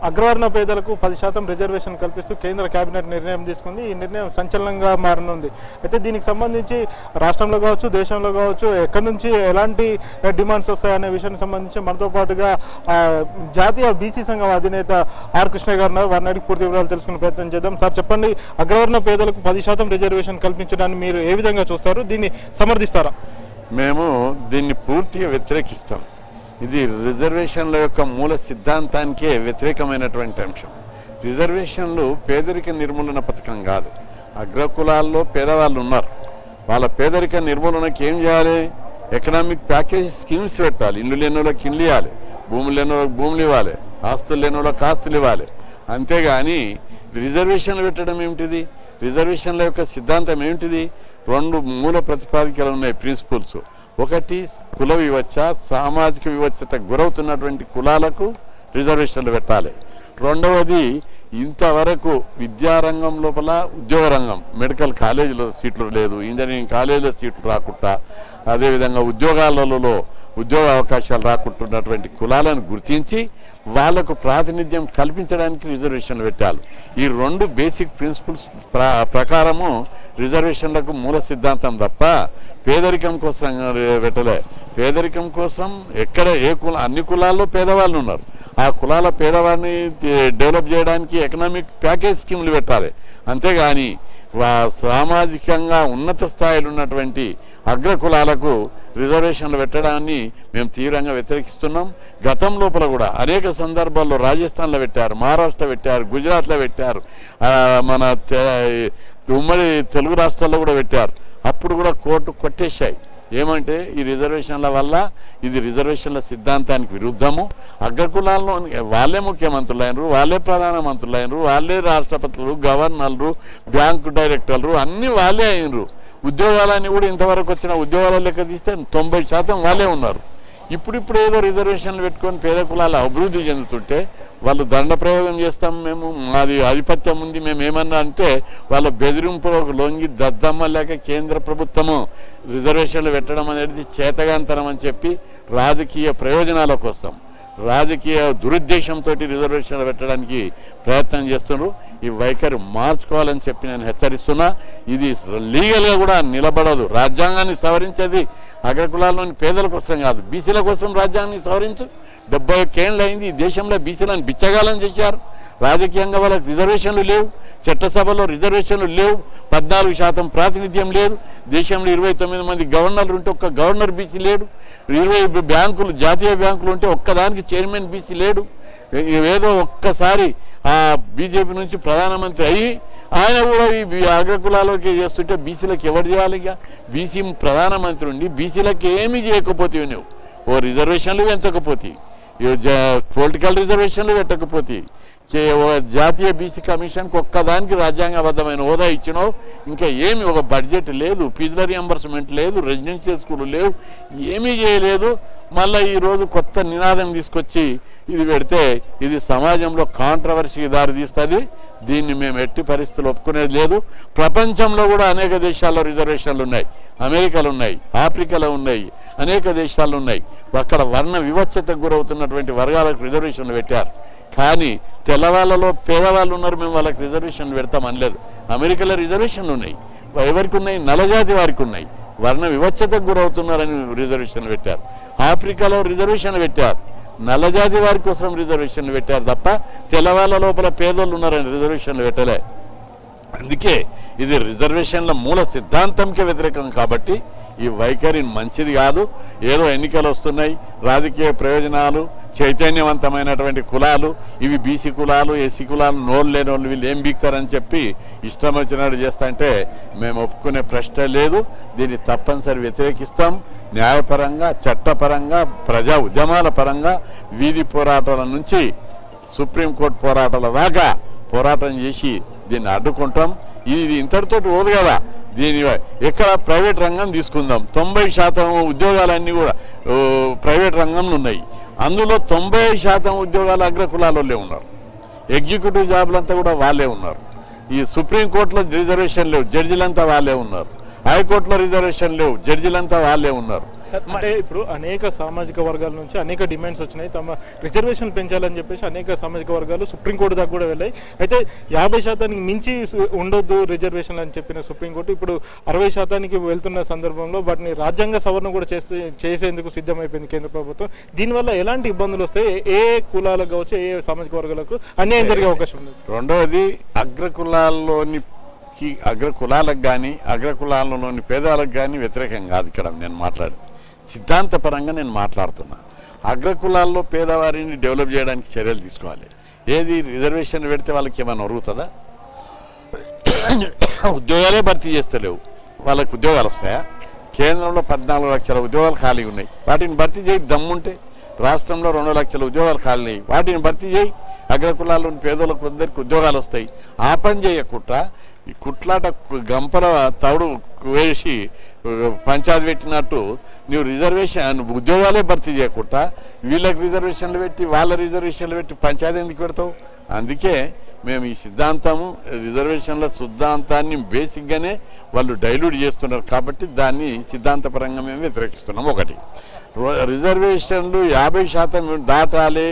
అగ్రవర్ణ పేదలకు 10% రిజర్వేషన్ కల్పిస్తూ కేంద్ర కేబినెట్ నిర్ణయం తీసుకుంది. ఈ నిర్ణయం సంచలనంగా మారనుంది. అయితే దీనికి సంబంధించి రాష్ట్రంలో కావచ్చు, దేశంలో కావచ్చు ఎక్కడి నుంచి ఎలాంటి డిమాండ్స్ వస్తాయనే విషయానికి సంబంధించి మనతో పాటుగా జాతీయ బీసీ సంఘం అధినేత ఆర్ కృష్ణ గారు ఉన్నారు. వారిని అడిగి పూర్తి వివరాలు తెలుసుకునే ప్రయత్నం చేద్దాం. సార్ చెప్పండి, అగ్రవర్ణ పేదలకు 10% రిజర్వేషన్ కల్పించడాన్ని మీరు ఏ విధంగా చూస్తారు? దీన్ని సమర్థిస్తారా? మేము దీన్ని పూర్తిగా వ్యతిరేకిస్తాం. ఇది రిజర్వేషన్ల యొక్క మూల సిద్ధాంతానికే వ్యతిరేకమైనటువంటి అంశం. రిజర్వేషన్లు పేదరిక నిర్మూలన పథకం కాదు. అగ్రకులాల్లో పేదవాళ్ళు ఉన్నారు. వాళ్ళ పేదరిక నిర్మూలనకి ఏం చేయాలి? ఎకనామిక్ ప్యాకేజ్ స్కీమ్స్ పెట్టాలి. ఇల్లు లేని వాళ్ళకి ఇల్లు ఇవ్వాలి, భూములు లేని వాళ్ళకి భూములు ఇవ్వాలి, ఆస్తులు లేని వాళ్ళకి ఆస్తులు ఇవ్వాలి. అంతేగాని రిజర్వేషన్లు పెట్టడం ఏమిటిది? రిజర్వేషన్ల యొక్క సిద్ధాంతం ఏమిటిది? రెండు మూల ప్రతిపాదికలు ఉన్నాయి, ప్రిన్సిపల్స్. ఒకటి, కుల వివక్ష, సామాజిక వివక్షత గురవుతున్నటువంటి కులాలకు రిజర్వేషన్లు పెట్టాలి. రెండవది, ఇంతవరకు విద్యారంగం లోపల ఉద్యోగ రంగం, మెడికల్ కాలేజీలో సీట్లు లేదు, ఇంజనీరింగ్ కాలేజీలో సీట్లు రాకుండా, అదేవిధంగా ఉద్యోగాలలో ఉద్యోగ అవకాశాలు రాకుంటున్నటువంటి కులాలను గుర్తించి వాళ్లకు ప్రాతినిధ్యం కల్పించడానికి రిజర్వేషన్లు పెట్టాలి. ఈ రెండు బేసిక్ ప్రిన్సిపల్స్ ప్రకారము రిజర్వేషన్లకు మూల సిద్ధాంతం తప్ప పేదరికం కోసం పెట్టలే. పేదరికం కోసం ఎక్కడ అన్ని కులాల్లో పేదవాళ్ళు ఉన్నారు. ఆ కులాల పేదవాడిని డెవలప్ చేయడానికి ఎకనామిక్ ప్యాకేజ్ స్కీములు పెట్టాలి. అంతేగాని సామాజికంగా ఉన్నత స్థాయిలో ఉన్నటువంటి అగ్ర కులాలకు రిజర్వేషన్లు పెట్టడాన్ని మేము తీవ్రంగా వ్యతిరేకిస్తున్నాం. గతం లోపల కూడా అనేక సందర్భాల్లో రాజస్థాన్లో పెట్టారు, మహారాష్ట్ర పెట్టారు, గుజరాత్లో పెట్టారు, మన ఉమ్మడి తెలుగు రాష్ట్రాల్లో కూడా పెట్టారు. అప్పుడు కూడా కోర్టు కొట్టేశాయి. ఏమంటే ఈ రిజర్వేషన్ల వల్ల ఇది రిజర్వేషన్ల సిద్ధాంతానికి విరుద్ధము. అగ్రకులాల్లో వాళ్ళే ముఖ్యమంత్రులైనరు, వాళ్ళే ప్రధానమంత్రులైనరు, వాళ్ళే రాష్ట్రపతులు, గవర్నర్లు, బ్యాంకు డైరెక్టర్లు అన్ని వాళ్ళే అయినరు. ఉద్యోగాలన్నీ కూడా ఇంతవరకు వచ్చిన ఉద్యోగాల లెక్క తీస్తే 90% వాళ్ళే ఉన్నారు. ఇప్పుడు ఏదో రిజర్వేషన్లు పెట్టుకొని పేద కులాలు అభివృద్ధి చెందుతుంటే వాళ్ళు దండ ప్రయోగం చేస్తాం, మేము మాది ఆధిపత్యం ఉంది, మేము ఏమన్నా అంటే వాళ్ళ బెదిరింపులకు లొంగి దద్దమ్మ లేక కేంద్ర ప్రభుత్వము రిజర్వేషన్లు పెట్టడం అనేది చేతగాంతరం అని చెప్పి రాజకీయ ప్రయోజనాల కోసం, రాజకీయ దురుద్దేశంతో రిజర్వేషన్లు పెట్టడానికి ప్రయత్నం చేస్తున్నారు. ఈ వైఖరి మార్చుకోవాలని చెప్పి నేను హెచ్చరిస్తున్నా. ఇది లీగల్గా కూడా నిలబడదు. రాజ్యాంగాన్ని సవరించేది అగ్రకులాల్లోని పేదల కోసం కాదు, బీసీల కోసం రాజ్యాంగాన్ని సవరించు. 71 ఏళ్ళు అయింది ఈ దేశంలో బీసీలను బిచ్చగాలని చేశారు. రాజకీయంగా వాళ్ళకి రిజర్వేషన్లు లేవు, చట్టసభలో రిజర్వేషన్లు లేవు, 14% ప్రాతినిధ్యం లేదు. దేశంలో 29 మంది గవర్నర్లు ఉంటే ఒక్క గవర్నర్ బీసీ లేడు. 20 బ్యాంకులు, జాతీయ బ్యాంకులు ఉంటే ఒక్కదానికి చైర్మన్ బీసీ లేడు. ఏదో ఒక్కసారి ఆ బీజేపీ నుంచి ప్రధానమంత్రి అయ్యి ఆయన కూడా ఈ అగ్రకులాలకి చేస్తుంటే బీసీలకు ఎవరు చేయాలి? ఇక బీసీ ప్రధానమంత్రి ఉండి బీసీలకు ఏమీ చేయకపోతే, నువ్వు ఓ రిజర్వేషన్లు పెంచకపోతే, పొలిటికల్ రిజర్వేషన్లు పెట్టకపోతే, జాతీయ బీసీ కమిషన్కి ఒక్కదానికి రాజ్యాంగబద్ధమైన హోదా ఇచ్చినావు. ఇంకా ఏమి, ఒక బడ్జెట్ లేదు, ఫీజుల రియంబర్స్మెంట్ లేదు, రెసిడెన్షియల్ స్కూలు లేవు, ఏమీ చేయలేదు. మళ్ళీ ఈరోజు కొత్త నినాదం తీసుకొచ్చి ఇది పెడితే ఇది సమాజంలో కాంట్రవర్సీకి దారితీస్తుంది. దీన్ని మేము ఎట్టి పరిస్థితులు ఒప్పుకునేది లేదు. ప్రపంచంలో కూడా అనేక దేశాల్లో రిజర్వేషన్లు ఉన్నాయి. అమెరికాలో ఉన్నాయి, ఆఫ్రికాలో ఉన్నాయి, అనేక దేశాలు ఉన్నాయి. అక్కడ వర్ణ వివక్షతకు గురవుతున్నటువంటి వర్గాలకు రిజర్వేషన్లు పెట్టారు. కానీ తెల్లవాళ్ళలో పేదవాళ్ళు ఉన్నారు, మేము వాళ్ళకి రిజర్వేషన్లు పెడతామనలేదు. అమెరికాలో రిజర్వేషన్లు ఉన్నాయి. ఎవరికి ఉన్నాయి? నల్లజాతి వారికి ఉన్నాయి. వర్ణ వివక్షతకు గురవుతున్నారని రిజర్వేషన్లు పెట్టారు. ఆఫ్రికాలో రిజర్వేషన్లు పెట్టారు. నల్లజాతి వారి కోసం రిజర్వేషన్లు పెట్టారు తప్ప తెల్లవాళ్ళ లోపల పేదోళ్ళు ఉన్నారని రిజర్వేషన్లు పెట్టలే. అందుకే ఇది రిజర్వేషన్ల మూల సిద్ధాంతంకే వ్యతిరేకం. కాబట్టి ఈ వైఖరి మంచిది కాదు. ఏదో ఎన్నికలు వస్తున్నాయి, రాజకీయ ప్రయోజనాలు, చైతన్యవంతమైనటువంటి కులాలు, ఇవి బీసీ కులాలు, ఎస్సీ కులాలు, నోళ్ళు లేని వాళ్ళు వీళ్ళు ఏం బీక్తారని చెప్పి ఇష్టం వచ్చినట్టు చేస్తాంటే మేము ఒప్పుకునే ప్రశ్న లేదు. దీన్ని తప్పనిసరి వ్యతిరేకిస్తాం. న్యాయపరంగా, చట్టపరంగా, ప్రజా ఉద్యమాల పరంగా, వీధి పోరాటాల నుంచి సుప్రీంకోర్టు పోరాటాల దాకా పోరాటం చేసి దీన్ని అడ్డుకుంటాం. ఇది ఇంతటితో పోదు కదా. దీని ఎక్కడ ప్రైవేట్ రంగం తీసుకుందాం. 90% ఉద్యోగాలన్నీ కూడా ప్రైవేట్ రంగంలో ఉన్నాయి. అందులో 90% ఉద్యోగాలు అగ్రకులాలే ఉన్నారు. ఎగ్జిక్యూటివ్ జాబులంతా కూడా వాళ్ళే ఉన్నారు. ఈ సుప్రీంకోర్టులో రిజర్వేషన్ లేవు, జడ్జిలంతా వాళ్ళే ఉన్నారు. హైకోర్టులో రిజర్వేషన్ లేవు, జడ్జిలంతా వాళ్ళే ఉన్నారు. అంటే ఇప్పుడు అనేక సామాజిక వర్గాల నుంచి అనేక డిమాండ్స్ వచ్చినాయి. తమ రిజర్వేషన్ పెంచాలని చెప్పేసి అనేక సామాజిక వర్గాలు సుప్రీంకోర్టు దాకా కూడా వెళ్ళాయి. అయితే 50% మించి ఉండొద్దు రిజర్వేషన్లు అని చెప్పిన సుప్రీంకోర్టు ఇప్పుడు 60% వెళ్తున్న సందర్భంలో వాటిని రాజ్యాంగ సవరణ కూడా చేసేందుకు సిద్ధమైపోయింది కేంద్ర ప్రభుత్వం. దీనివల్ల ఎలాంటి ఇబ్బందులు వస్తాయి? ఏ కులాలకు కావచ్చు, ఏ సామాజిక వర్గాలకు అన్యాయం జరిగే అవకాశం ఉంది? రెండవది అగ్రకులాలకు కానీ అగ్రకులాలలోని పేదవాళ్ళకు కానీ వ్యతిరేకం కాదు. ఇక్కడ నేను సిద్ధాంతపరంగా నేను మాట్లాడుతున్నా. అగ్రకులాల్లో పేదవారిని డెవలప్ చేయడానికి చర్యలు తీసుకోవాలి. ఏది రిజర్వేషన్ పెడితే వాళ్ళకి ఏమైనా ఒరుగుతుందా? ఉద్యోగాలే భర్తీ చేస్తలేవు, వాళ్ళకి ఉద్యోగాలు వస్తాయా? కేంద్రంలో 14 లక్షల ఉద్యోగాలు ఖాళీగా ఉన్నాయి, వాటిని భర్తీ చేయి. దమ్ముంటే రాష్ట్రంలో 2 లక్షల ఉద్యోగాలు ఖాళీ, వాటిని భర్తీ చేయి. అగ్రకులాల్లోని పేదలకు అందరికీ ఉద్యోగాలు వస్తాయి. ఆ పని చేయకుండా ఈ కుట్లాట గంపల తవుడు వేసి పంచాయతీ పెట్టినట్టు నువ్వు రిజర్వేషన్ ఉద్యోగాలే భర్తీ చేయకుండా వీళ్ళకి రిజర్వేషన్లు పెట్టి వాళ్ళ రిజర్వేషన్లు పెట్టి పంచాయతీ ఎందుకు పెడతావు? అందుకే మేము ఈ రిజర్వేషన్ల సిద్ధాంతాన్ని బేసిక్గానే వాళ్ళు డైల్యూట్ చేస్తున్నారు కాబట్టి దాన్ని సిద్ధాంతపరంగా మేము వ్యతిరేకిస్తున్నాం. ఒకటి, రిజర్వేషన్లు 50% దాటాలి,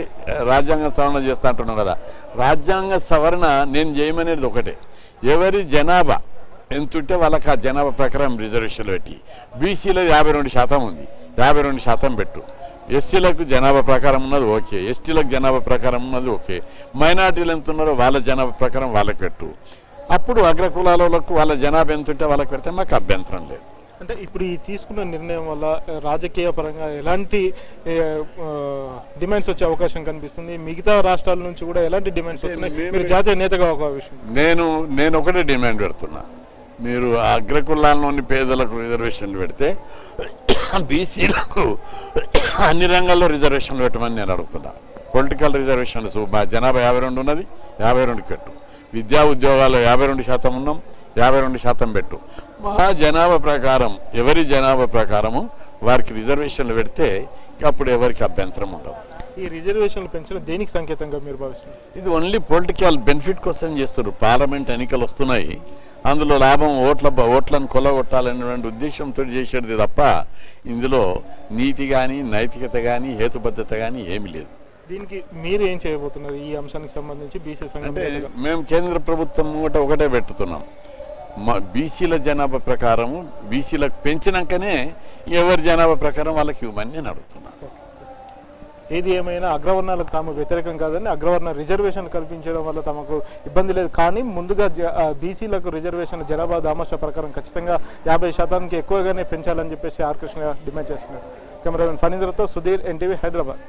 రాజ్యాంగ సవరణ చేస్తా అంటున్నాం కదా. రాజ్యాంగ సవరణ నేను చేయమనేది ఒకటే, ఎవరి జనాభా ఎంతుంటే వాళ్ళకి ఆ జనాభా ప్రకారం రిజర్వేషన్లు పెట్టి. బీసీలో 52% ఉంది, 52% పెట్టు. ఎస్సీలకు జనాభా ప్రకారం ఉన్నది ఓకే, ఎస్టీలకు జనాభా ప్రకారం ఉన్నది ఓకే. మైనార్టీలు ఎంత ఉన్నారో వాళ్ళ జనాభా ప్రకారం వాళ్ళకి పెట్టు. అప్పుడు అగ్రకులాలకు వాళ్ళ జనాభా ఎంతుంటే వాళ్ళకి పెడితే మాకు అభ్యంతరం లేదు. అంటే ఇప్పుడు ఈ తీసుకున్న నిర్ణయం వల్ల రాజకీయ పరంగా ఎలాంటి డిమాండ్స్ వచ్చే అవకాశం కనిపిస్తుంది? మిగతా రాష్ట్రాల నుంచి కూడా ఎలాంటి డిమాండ్స్ వస్తున్నాయి? మీరు జాతీయ నేతగా ఒక విషయం నేను ఒకటే డిమాండ్ పెడుతున్నా, మీరు అగ్రకులాల్లోని పేదలకు రిజర్వేషన్లు పెడితే బీసీలకు అన్ని రంగాల్లో రిజర్వేషన్లు పెట్టమని నేను అడుగుతున్నా. పొలిటికల్ రిజర్వేషన్లు జనాభా 52 ఉన్నది, 52కి పెట్టు. విద్యా ఉద్యోగాలు 52% ఉన్నాం, 52% పెట్టు. మా జనాభా ప్రకారం ఎవరి జనాభా ప్రకారము వారికి రిజర్వేషన్లు పెడితే అప్పుడు ఎవరికి అభ్యంతరం ఉండదు. ఈ రిజర్వేషన్లు పెంచడం దేనికి సంకేతంగా మీరు భావిస్తున్నారు? ఇది ఓన్లీ పొలిటికల్ బెనిఫిట్ కోసం చేస్తారు. పార్లమెంట్ ఎన్నికలు వస్తున్నాయి, అందులో లాభం ఓట్లను కొల్లగొట్టాలనేటువంటి ఉద్దేశంతో చేసేది తప్ప ఇందులో నీతి కానీ నైతికత కానీ హేతుబద్ధత కానీ ఏమీ లేదు. దీనికి మీరు ఏం చేయబోతున్నారు? ఈ అంశానికి సంబంధించి బీసీ సంఘం మేము కేంద్ర ప్రభుత్వం ఒకటే పెట్టుతున్నాం, బీసీల జనాభా ప్రకారము బీసీలకు పెంచినాకనే ఎవరి జనాభా ప్రకారం వాళ్ళకి ఇవ్వమని నేను అడుగుతున్నాను. ఏది ఏమైనా అగ్రవర్ణాలకు తాము వ్యతిరేకం కాదని, అగ్రవర్ణ రిజర్వేషన్ కల్పించడం వల్ల తమకు ఇబ్బంది లేదు, కానీ ముందుగా బీసీలకు రిజర్వేషన్ జనాభా దామాషా ప్రకారం ఖచ్చితంగా 50% ఎక్కువగానే పెంచాలని చెప్పేసి ఆర్ కృష్ణ డిమాండ్ చేస్తున్నారు. కెమెరామెన్ ఫణీంద్రతో సుధీర్, ఎన్టీవీ, హైదరాబాద్.